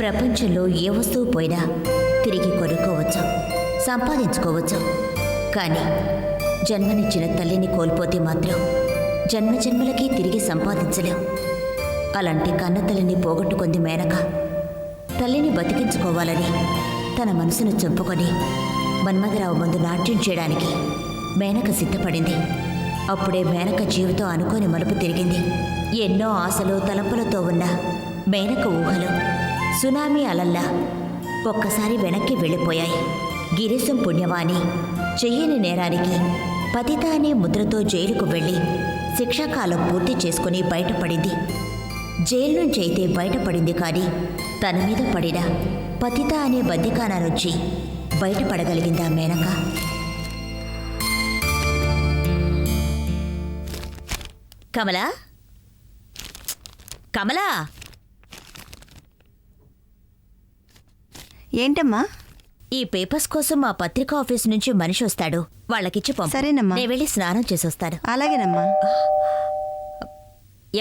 ప్రపంచంలో ఏ వస్తువు పోయినా తిరిగి కొనుక్కోవచ్చు, సంపాదించుకోవచ్చు. కానీ జన్మనిచ్చిన తల్లిని కోల్పోతే మాత్రం జన్మజన్మలకి తిరిగి సంపాదించలేం. అలాంటి కన్న తల్లిని పోగొట్టుకుంది మేనక. తల్లిని బతికించుకోవాలని తన మనసును చంపుకొని మన్మథరావు ముందు నాట్యం చేయడానికి మేనక సిద్ధపడింది. అప్పుడే మేనక జీవితం అనుకోని మలుపు తిరిగింది. ఎన్నో ఆశలు తలపులతో ఉన్న మేనక ఊహలు సునామీ అలల్లా ఒక్కసారి వెనక్కి వెళ్ళిపోయాయి. గిరీశం పుణ్యవాణి చెయ్యని నేరానికి పతిత అనే ముద్రతో జైలుకు వెళ్ళి శిక్షాకాలం పూర్తి చేసుకుని బయటపడింది. జైలు నుంచి అయితే బయటపడింది, కానీ తన మీద పడిన పతిత అనే బందికానా నుంచి బయటపడగలిగిందా మేనక? కమలా, కమలా! ఏంటమ్మా? ఈ పేపర్స్ కోసం మా పత్రికా ఆఫీస్ నుంచి మనిషి వస్తాడు, వాళ్ళకిచ్చి పంపు. సరేనమ్మా. నేను వెళ్ళి స్నానం చేసొస్తాను. అలాగేనమ్మా.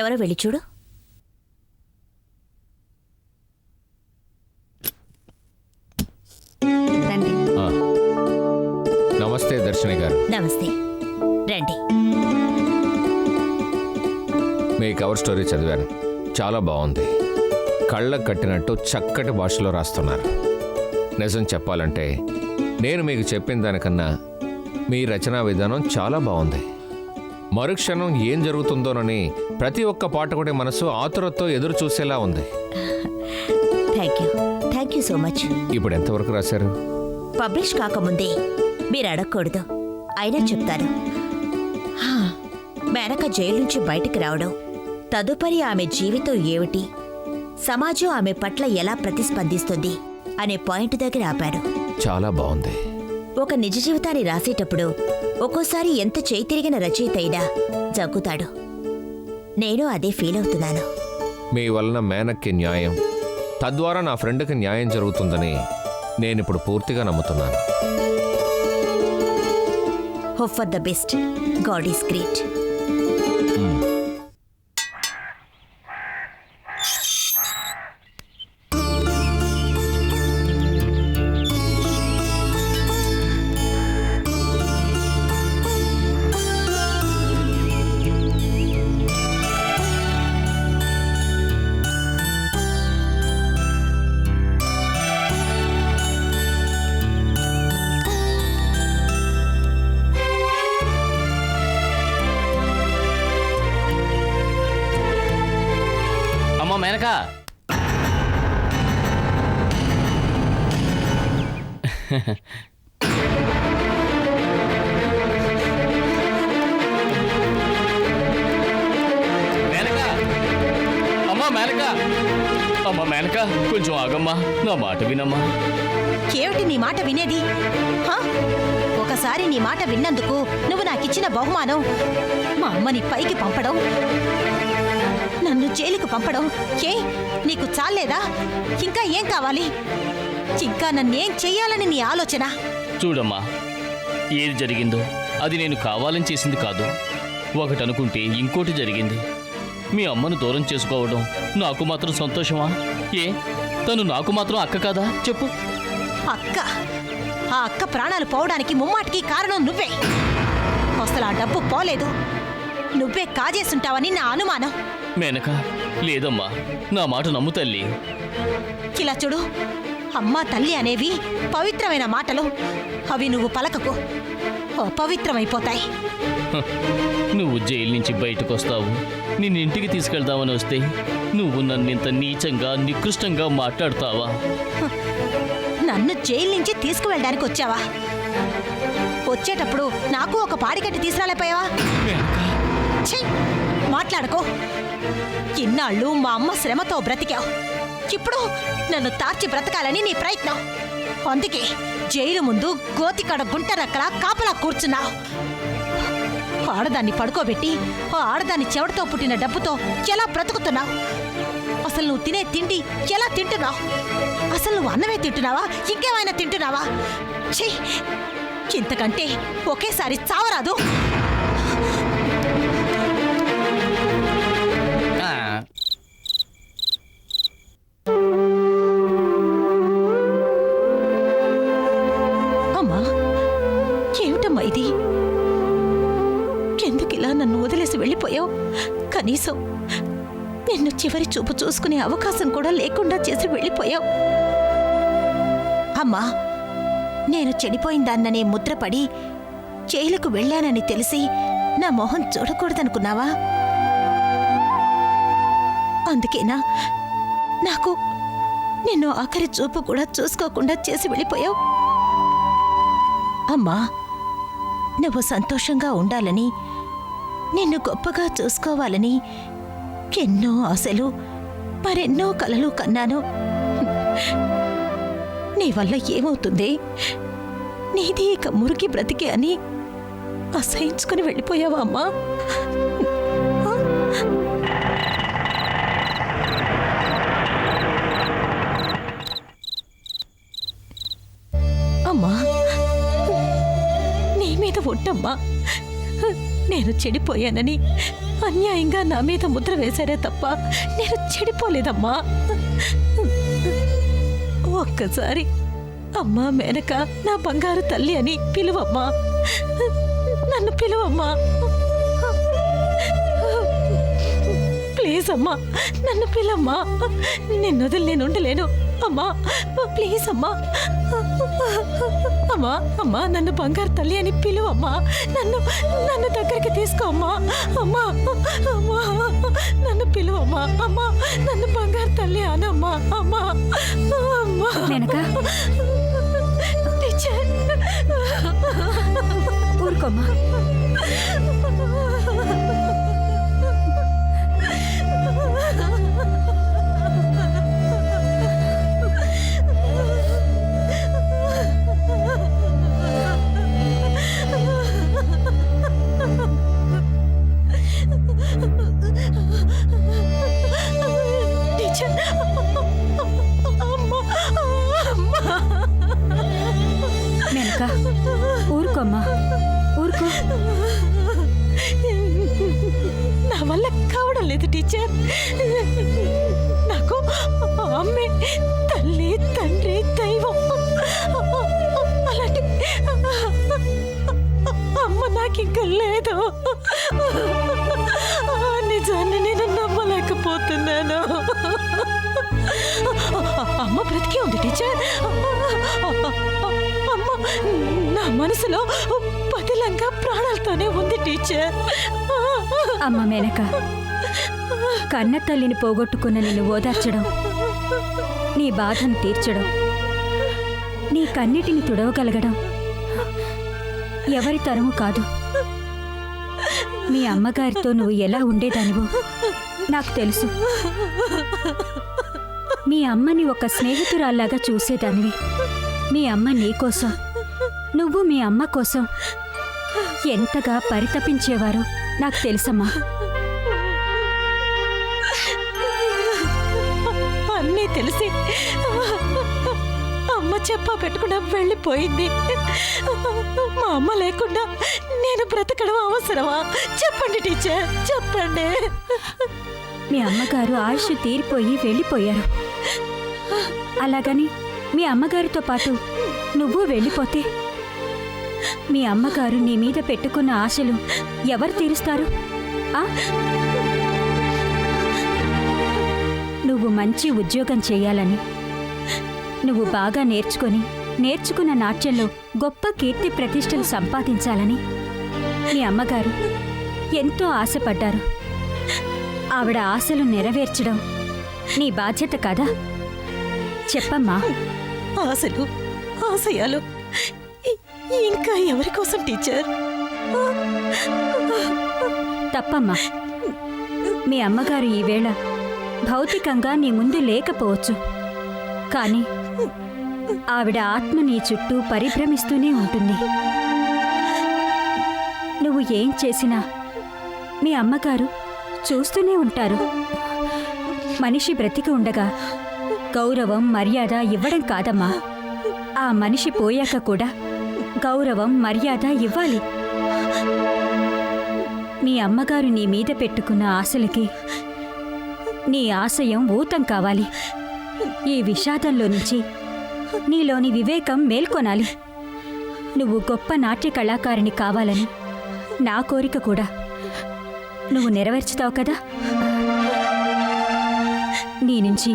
ఎవరో వెళ్ళి చూడు. రండి. నమస్తే దర్శని గారు. నమస్తే, రండి. మీ కవర్ స్టోరీ చదివాను, చాలా బాగుంది. కళ్ళకు కట్టినట్టు చక్కటి భాషలో రాస్తున్నారు. నిజం చెప్పాలంటే నేను మీకు చెప్పిన దానికన్నా మీ రచనా విధానం చాలా బాగుంది. మరుక్షణం ఏం జరుగుతుందోనని ప్రతి ఒక్క పాఠకుడి మనసు ఆతురతో ఎదురు చూసేలా ఉంది. Thank you so much. ఇప్పుడు ఎంతవరకు రాశారు? పబ్లిష్ కాకముందే మీరు అడగకూడదు, అయినా చెప్తాను. మేనక జైలు నుంచి బయటికి రావడం, తదుపరి ఆమె జీవితం ఏమిటి, సమాజం ఆమె పట్ల ఎలా ప్రతిస్పందిస్తుంది అనే పాయింట్ దగ్గర ఆపారు. చాలా బాగుంది. ఒక నిజ జీవితాన్ని రాసేటప్పుడు ఒక్కోసారి ఎంత చేయి తిరిగిన రచయిత అయినా జగ్గుతాడు. నేను అదే ఫీల్ అవుతున్నాను. మీ వలన మేనక్కి న్యాయం, తద్వారా నా ఫ్రెండ్కి న్యాయం జరుగుతుందని నేనిప్పుడు పూర్తిగా నమ్ముతున్నాను. Hope for the best. God is great. Menaka, అమ్మా మేనక, అమ్మా మేనక, కొంచెం ఆగమ్మా, నా మాట వినమ్మా. ఏమిటి నీ మాట వినేది? ఒకసారి నీ మాట విన్నందుకు నువ్వు నాకిచ్చిన బహుమానం మా అమ్మని పైకి పంపడం, నన్ను జైలుకు పంపడం. నీకు చాలేదా? ఇంకా ఏం కావాలి? ఇంకా నన్నేం చెయ్యాలని నీ ఆలోచన? చూడమ్మా, ఏది జరిగిందో అది నేను కావాలని చేసింది కాదు. ఒకటనుకుంటే ఇంకోటి జరిగింది. మీ అమ్మను దూరం చేసుకోవడం నాకు మాత్రం సంతోషమా? తను నాకు మాత్రం అక్క కాదా? చెప్పు. అక్క? ఆ అక్క ప్రాణాలు పోవడానికి ముమ్మాటికి కారణం నువ్వే. అసలు ఆ డబ్బు పోలేదు, నువ్వే కాజేసుంటావని నా అనుమానం. మేనక, లేదమ్మా, నా మాట నమ్ము తల్లి. ఇలా చూడు, అమ్మా తల్లి అనేవి పవిత్రమైన మాటలు. అవి నువ్వు పలకకు, అపవిత్రమైపోతాయి. నువ్వు జైలు నుంచి బయటకు వస్తావు, నిన్ను ఇంటికి తీసుకెళ్దామని వస్తే నువ్వు నన్నింత నీచంగా నికృష్టంగా మాట్లాడతావా? నన్ను జైలు నుంచి తీసుకువెళ్ళడానికి వచ్చావా? వచ్చేటప్పుడు నాకు ఒక పాడికట్టి తీసుకురాలేపోయావా? మాట్లాడకో. ఇన్నాళ్ళు మా అమ్మ శ్రమతో బ్రతికావు, ఇప్పుడు నన్ను తార్చి బ్రతకాలని నీ ప్రయత్నం. అందుకే జైలు ముందు గోతికడ గుంటరక్కడ కాపలా కూర్చున్నావు. ఆడదాన్ని పడుకోబెట్టి ఆ ఆడదాన్ని చెవటతో పుట్టిన డబ్బుతో ఎలా బ్రతుకుతున్నావు? అసలు నువ్వు తినే తిండి ఎలా తింటున్నావు? అసలు నువ్వు అన్నమే తింటున్నావా, ఇంకేమైనా తింటున్నావా? ఇంతకంటే ఒకేసారి చావరాదు. ఏంటమ్మా ఇది? ఎందుకిలా నన్ను వదిలేసి వెళ్ళిపోయావు? కనీసం నిన్ను చివరి చూపు చూసుకునే అవకాశం కూడా లేకుండా చేసి వెళ్ళిపోయావు. అమ్మా, నేను చెడిపోయిందాన్ననే ముద్రపడి జైలుకు వెళ్ళానని తెలిసి నా మొహం చూడకూడదనుకున్నావా? అందుకేనా నాకు నిన్ను ఆఖరి చూపు కూడా చూసుకోకుండా చేసి వెళ్ళిపోయావు? అమ్మా, నువ్వు సంతోషంగా ఉండాలని, నిన్ను గొప్పగా చూసుకోవాలని ఎన్నో ఆశలు, మరెన్నో కలలు కన్నాను. నీ వల్ల ఏమవుతుంది? నీది ఇక మురికి బ్రతికే అని అసహించుకుని వెళ్ళిపోయావా అమ్మా? అమ్మా, నీ మీద ఒట్టమ్మా. నేను చెడిపోయానని అన్యాయంగా నా మీద ముద్ర వేశారే తప్ప నేను చెడిపోలేదమ్మా. ఒక్కసారి అమ్మా మేనక, నా బంగారు తల్లి అని పిలువమ్మా. నన్ను పిలువమ్మా. ప్లీజ్ అమ్మా, నన్ను పిలమ్మా. నిన్ను వదిలి నేను ఉండలేను అమ్మా. ప్లీజ్ అమ్మా. అమ్మా, అమ్మా, నన్ను బంగారు తల్లి అని పిలువమ్మా. నన్ను దగ్గరికి తీసుకో అమ్మా. అమ్మా, అమ్మా, నన్ను పిలువమ్మా. అమ్మా, నన్ను బంగారు తల్లి అనమ్మా. అమ్మా, అమ్మా. మేనక, టీచర్, ఊరుకోమ్మా. టీచర్, అమ్మా, అమ్మా. మేనక, ఊరుకోమ్మా, ఊరుకో. నా వల్ల కావడం లేదు టీచర్. నాకు అమ్మే తల్లి, తండ్రి, దైవం. అలాంటి అమ్మ నాకు ఇంకా లేదు. నిజాన్ని నేను నమ్మలేకపోతున్నాను. అమ్మ బ్రతికే ఉంది టీచర్. అమ్మ నా మనసులో పదిలంగా ప్రాణాలతోనే ఉంది టీచర్. అమ్మ మేనక, కన్న తల్లిని పోగొట్టుకున్న నిన్ను ఓదార్చడం, నీ బాధను తీర్చడం, నీ కన్నిటిని తుడవగలగడం ఎవరి తరము కాదు. మీ అమ్మగారితో నువ్వు ఎలా ఉండేదానివో నాకు తెలుసు. మీ అమ్మని ఒక స్నేహితురాల్లాగా చూసేదానివి. మీ అమ్మ నీకోసం, నువ్వు మీ అమ్మ కోసం ఎంతగా పరితపించేవారో నాకు తెలుసమ్మా. అన్నీ తెలిసి అమ్మ చెప్పా పెట్టకుండా వెళ్ళిపోయింది. మా అమ్మ లేకుండా నేను బ్రతకడం అవసరమా? చెప్పండి టీచర్, చెప్పండి. మీ అమ్మగారు ఆయుష్ తీరిపోయి వెళ్ళిపోయారు. అలాగని మీ అమ్మగారితో పాటు నువ్వు వెళ్ళిపోతే మీ అమ్మగారు నీ మీద పెట్టుకున్న ఆశలు ఎవరు తీరుస్తారు? నువ్వు మంచి ఉద్యోగం చేయాలని, నువ్వు బాగా నేర్చుకున్న నాట్యంలో గొప్ప కీర్తి ప్రతిష్టలు సంపాదించాలని మీ అమ్మగారు ఎంతో ఆశపడ్డారు. ఆవిడ ఆశలు నెరవేర్చడం నీ బాధ్యత కదా? చెప్పమ్మా. ఆశలు, ఆశయాలు ఇంకా ఎవరి కోసం టీచర్? తప్పమ్మా. మీ అమ్మగారు ఈవేళ భౌతికంగా నీ ముందు లేకపోవచ్చు, కానీ ఆవిడ ఆత్మ నీ చుట్టూ పరిభ్రమిస్తూనే ఉంటుంది. నువ్వు ఏం చేసినా మీ అమ్మగారు చూస్తూనే ఉంటారు. మనిషి బ్రతికి ఉండగా గౌరవం, మర్యాద ఇవ్వడం కాదమ్మా, ఆ మనిషి పోయాక కూడా గౌరవం, మర్యాద ఇవ్వాలి. మీ అమ్మగారు నీ మీద పెట్టుకున్న ఆశలకి నీ ఆశయం ఊతం కావాలి. ఈ విషాదంలో నుంచి నీలోని వివేకం మేల్కొనాలి. నువ్వు గొప్ప నాట్య కళాకారిణి కావాలని నా కోరిక కూడా. నువ్వు నెరవేర్చుతావు కదా? నీ నుంచి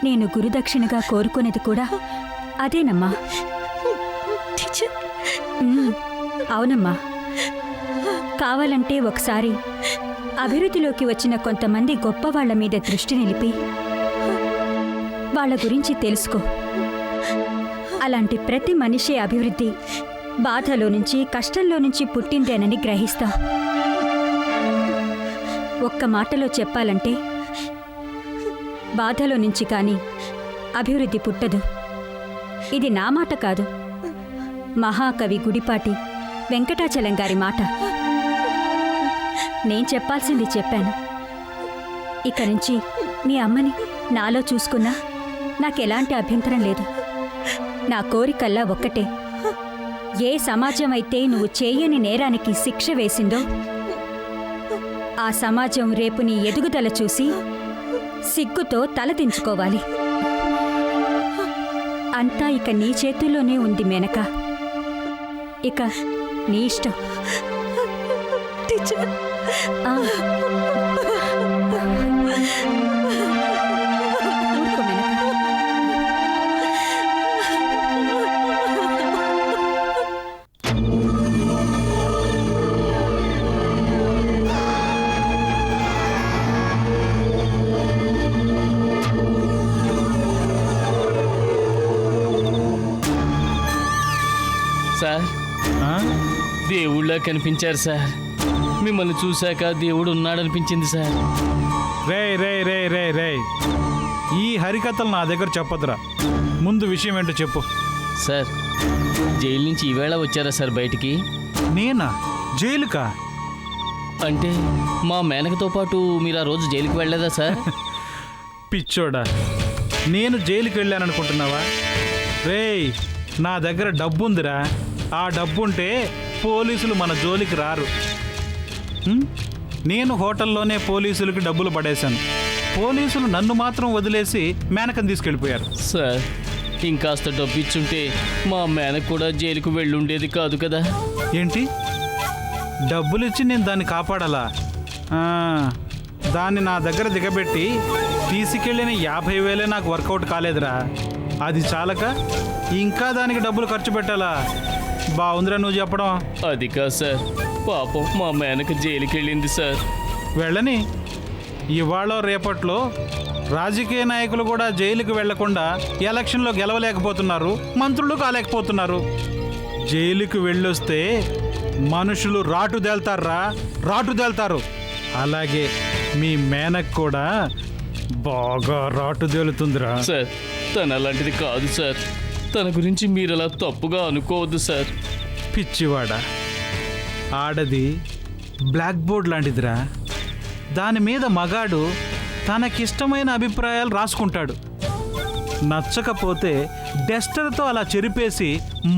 నేను గురుదక్షిణగా కోరుకునేది కూడా అదేనమ్మా. అవునమ్మా. కావాలంటే ఒకసారి అభివృద్ధిలోకి వచ్చిన కొంతమంది గొప్పవాళ్ల మీద దృష్టి నిలిపి వాళ్ళ గురించి తెలుసుకో. అలాంటి ప్రతి మనిషి అభివృద్ధి బాధలో నుంచి, కష్టంలో నుంచి పుట్టిందేనని గ్రహిస్తావు. ఒక్క మాటలో చెప్పాలంటే బాధలో నుంచి కానీ అభివృద్ధి పుట్టదు. ఇది నా మాట కాదు, మహాకవి గుడిపాటి వెంకటాచలం గారి మాట. నేను చెప్పాల్సింది చెప్పాను. ఇక నుంచి మీ అమ్మని నాలో చూసుకున్నా నాకెలాంటి అభ్యంతరం లేదు. నా కోరికల్లా ఒక్కటే, ఏ సమాజం అయితే నువ్వు చేయని నేరానికి శిక్ష వేసిందో ఆ సమాజం రేపు నీ ఎదుగుదల చూసి సిగ్గుతో తలదించుకోవాలి. అంతా ఇక నీ చేతుల్లోనే ఉంది మేనక. ఇక నీ ఇష్టం. ఆ. ఊరుకో మేనక. సార్, దేవుళ్ళ కనిపించారు సార్. మిమ్మల్ని చూశాక దేవుడు ఉన్నాడనిపించింది సార్. రే రే రే రే రే ఈ హరికథలు నా దగ్గర చెప్పదురా. ముందు విషయం ఏంటో చెప్పు. సార్, జైలు నుంచి ఈవేళ వచ్చారా సార్ బయటికి? నేనా? జైలుకా? అంటే మా మేనకతో పాటు మీరు ఆ రోజు జైలుకి వెళ్ళలేదా సార్? పిచ్చోడా, నేను జైలుకి వెళ్ళాననుకుంటున్నావా? రేయ్, నా దగ్గర డబ్బు ఉందిరా. ఆ డబ్బుంటే పోలీసులు మన జోలికి రారు. నేను హోటల్లోనే పోలీసులకి డబ్బులు పడేశాను. పోలీసులు నన్ను మాత్రం వదిలేసి మేనకని తీసుకెళ్ళిపోయారు. సార్, ఇంకాస్త డబ్బు ఇచ్చుంటే మా మేనకు కూడా జైలుకు వెళ్ళుండేది కాదు కదా. ఏంటి? డబ్బులిచ్చి నేను దాన్ని కాపాడాలా? దాన్ని నా దగ్గర దిగబెట్టి తీసుకెళ్ళిన 50,000 నాకు వర్కౌట్ కాలేదురా. అది చాలక ఇంకా దానికి డబ్బులు ఖర్చు పెట్టాలా? బాగుందిరా నువ్వు చెప్పడం. అది కాదు సార్, పాపం మా మేనక జైలుకి వెళ్ళింది సార్. వెళ్ళని. ఇవాళ రేపట్లో రాజకీయ నాయకులు కూడా జైలుకి వెళ్లకుండా ఎలక్షన్లో గెలవలేకపోతున్నారు, మంత్రులు కాలేకపోతున్నారు. జైలుకి వెళ్ళొస్తే మనుషులు రాటుదేల్తారా, రాటుదేల్తారు. అలాగే మీ మేనక్ కూడా బాగా రాటుదేలుతుందిరా. సార్, తను అలాంటిది కాదు సార్. తన గురించి మీరు అలా తప్పుగా అనుకోవద్దు సార్. పిచ్చివాడా, ఆడది బ్లాక్ బోర్డ్ లాంటిదిరా. దాని మీద మగాడు తనకిష్టమైన అభిప్రాయాలు రాసుకుంటాడు. నచ్చకపోతే డస్టర్తో అలా చెరిపేసి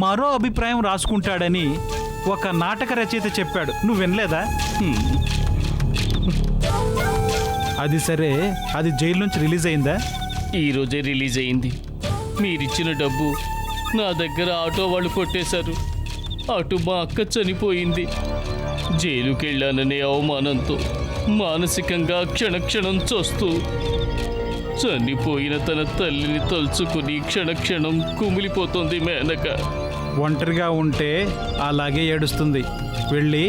మరో అభిప్రాయం రాసుకుంటాడని ఒక నాటక రచయిత చెప్పాడు. నువ్వు వినలేదా? అది సరే, అది జైలు నుంచి రిలీజ్ అయిందా? ఈరోజే రిలీజ్ అయింది. మీరిచ్చిన డబ్బు నా దగ్గర ఆటో వాళ్ళు కొట్టేశారు. అటు మా అక్క చనిపోయింది. జైలుకి వెళ్ళాననే అవమానంతో మానసికంగా క్షణక్షణం చూస్తూ చనిపోయిన తన తల్లిని తలుచుకుని క్షణక్షణం కుమిలిపోతుంది మేనక. ఒంటరిగా ఉంటే అలాగే ఏడుస్తుంది. వెళ్ళి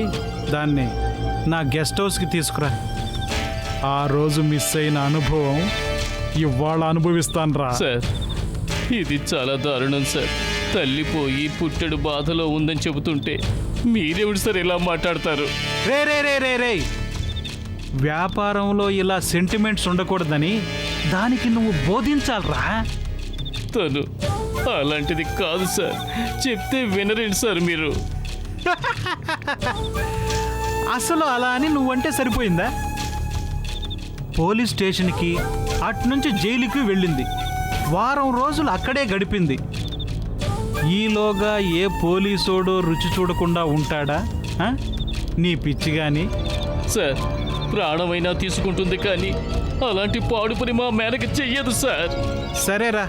దాన్ని నా గెస్ట్ హౌస్కి తీసుకురా. ఆ రోజు మిస్ అయిన అనుభవం ఇవాళ అనుభవిస్తాను రా. సార్, ఇది చాలా దారుణం సార్. తల్లిపోయి పుట్టెడు బాధలో ఉందని చెబుతుంటే మీరేమిటి సార్ ఇలా మాట్లాడతారు? రే రే రే రే రే వ్యాపారంలో ఇలా సెంటిమెంట్స్ ఉండకూడదని దానికి నువ్వు బోధించాలరా. తను అలాంటిది కాదు సార్. చెప్తే వినరేంటి సార్ మీరు? అసలు అలా అని నువ్వంటే సరిపోయిందా? పోలీస్ స్టేషన్కి అట్నుంచి జైలుకి వెళ్ళింది. వారం రోజులు అక్కడే గడిపింది. ఈలోగా ఏ పోలీసోడో రుచి చూడకుండా ఉంటాడా? నీ పిచ్చి గాని. సార్, ప్రాణమైనా తీసుకుంటుంది కానీ అలాంటి పాడు పని మా మేనక చెయ్యదు సార్. సరేరా,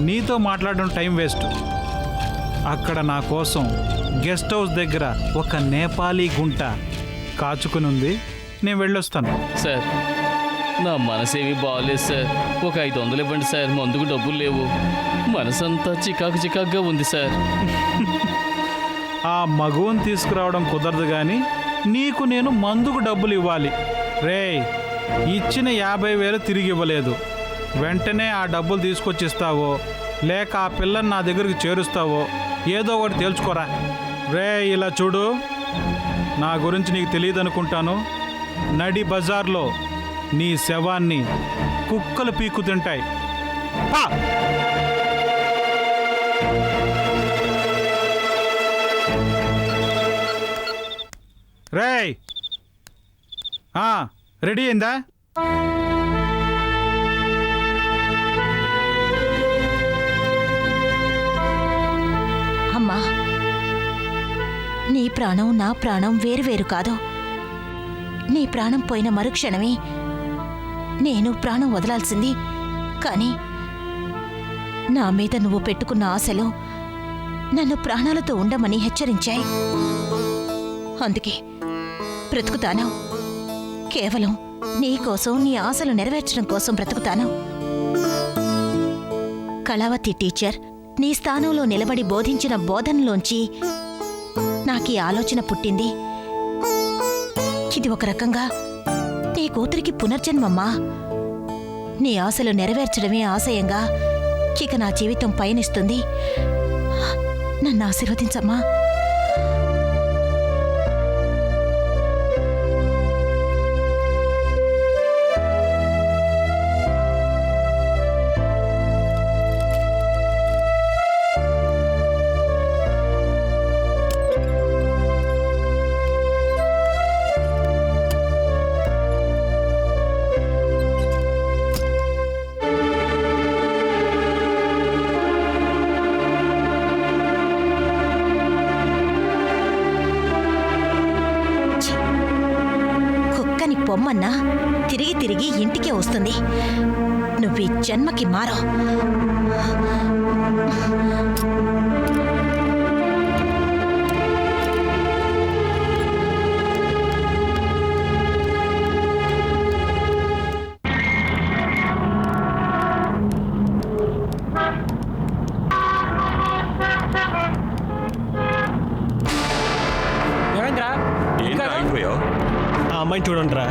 నీతో మాట్లాడడం టైం వేస్ట్. అక్కడ నా కోసం గెస్ట్ హౌస్ దగ్గర ఒక నేపాలీ గుంట కాచుకుని ఉంది. నేను వెళ్ళొస్తాను. సార్ నా మనసేమీ బాగోలేదు సార్. ఒక 500 ఇవ్వండి సార్, మందుకు డబ్బులు లేవు. మనసంతా చికాకుగా ఉంది సార్. ఆ మగువని తీసుకురావడం కుదరదు కానీ నీకు నేను మందుకు డబ్బులు ఇవ్వాలి. రేయ్, ఇచ్చిన 50,000 తిరిగి ఇవ్వలేదు. వెంటనే ఆ డబ్బులు తీసుకొచ్చిస్తావో లేక ఆ పిల్లని నా దగ్గరికి చేరుస్తావో ఏదో ఒకటి తేల్చుకోరా. రే, ఇలా చూడు, నా గురించి నీకు తెలియదు అనుకుంటాను. నడి బజార్లో నీ శవాన్ని కుక్కలు పీక్కు తింటాయి. పా! రేయ్, రెడీ అయిందా? అమ్మా, నీ ప్రాణం నా ప్రాణం వేరు కాదు. నీ ప్రాణం పోయిన మరుక్షణమే నేను ప్రాణం వదలాల్సింది. కానీ నా మీద నువ్వు పెట్టుకున్న ఆశలు నన్ను ప్రాణాలతో ఉండమని హెచ్చరించాయి. అందుకే బ్రతుకుతాను. కేవలం నీ కోసం, నీ ఆశలు నెరవేర్చడం కోసం బ్రతుకుతాను. కళావతి టీచర్ నీ స్థానంలో నిలబడి బోధించిన బోధనలోంచి నాకీ ఆలోచన పుట్టింది. ఇది ఒక రకంగా నీ కూతురికి పునర్జన్మమ్మా. నీ ఆశలు నెరవేర్చడమే ఆశయంగా ఇక నా జీవితం పయనిస్తుంది. నన్ను ఆశీర్వదించమ్మా. పొమ్మన్నా తిరిగి ఇంటికే వస్తుంది. నువ్వు ఈ జన్మకి మారో. అమ్మాయిని చూడండిరా.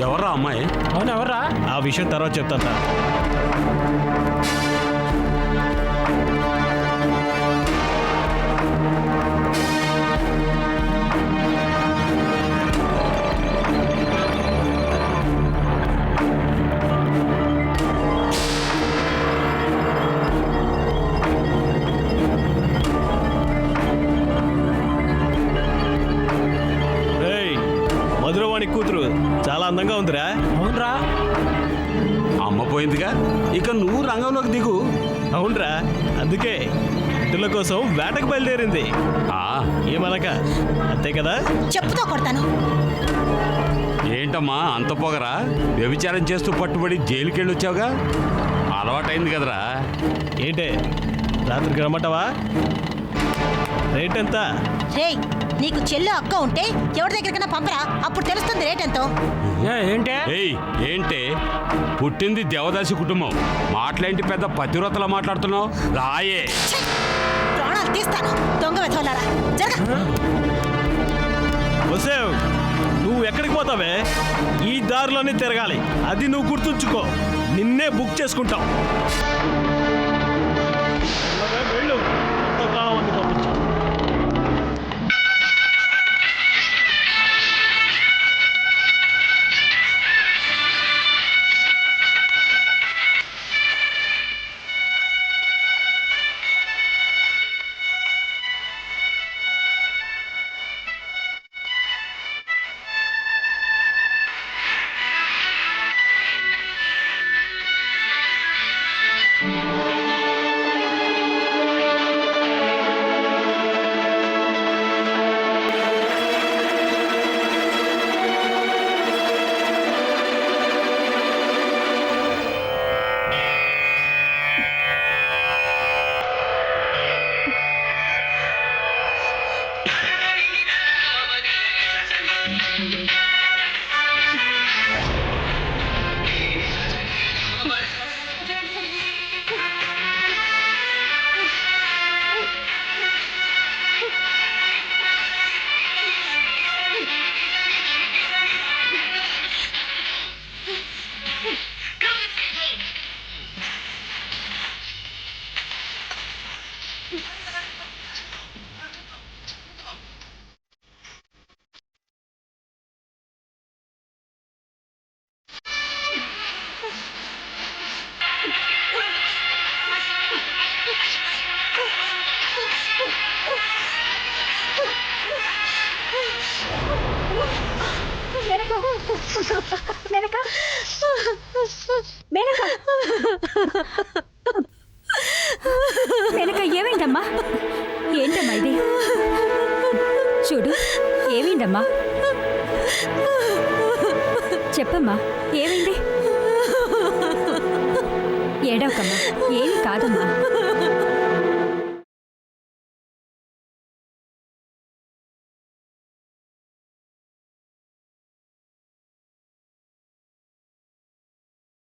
ఎవర్రా అమ్మాయి? అవును, ఎవర్రా? ఆ విషయం తర్వాత చెప్తాను. కూతురు చాలా అందంగా ఉందిరా. అవునరా, అమ్మ పోయిందిగా, ఇక నువ్వు రంగంలోకి దిగు. అవునరా, అందుకే ఇటుల కోసం వేటకు బయలుదేరింది. ఏమనక అంతే కదా? చెప్పుతో కొడతాను. ఏంటమ్మా అంత పొగరా? వ్యభిచారం చేస్తూ పట్టుబడి జైలుకి వెళ్ళొచ్చావుగా, అలవాటైంది కదరా. ఏంటే రాత్రికి రమ్మంటావా? రేట్ ఎంత? రేయ్, నీకు చెల్లు అక్క ఉంటే ఎవరి దగ్గరికైనా పంపరా, అప్పుడు తెలుస్తుంది రేట్ ఎంతో. ఏంటే పుట్టింది దేవదాసి కుటుంబం, మాటలేంటి పెద్ద పతివ్రతలా మాట్లాడుతున్నావు? రాయే, ప్రాణాలు తీస్తాను. దొంగ వెతవలారా, జరగ. వసేవ్, నువ్వు ఎక్కడికి పోతావే? ఈ దారిలోనే తిరగాలి, అది నువ్వు గుర్తుంచుకో. నిన్నే బుక్ చేసుకుంటావు. వెళ్ళు, పంపించు. వెనక ఏమైందమ్మా? ఏంటమ్మా ఇది? చూడు, ఏమైందమ్మా? చెప్పమ్మా, ఏమైంది? ఏడవకమ్మా, ఏమి కాదమ్మా.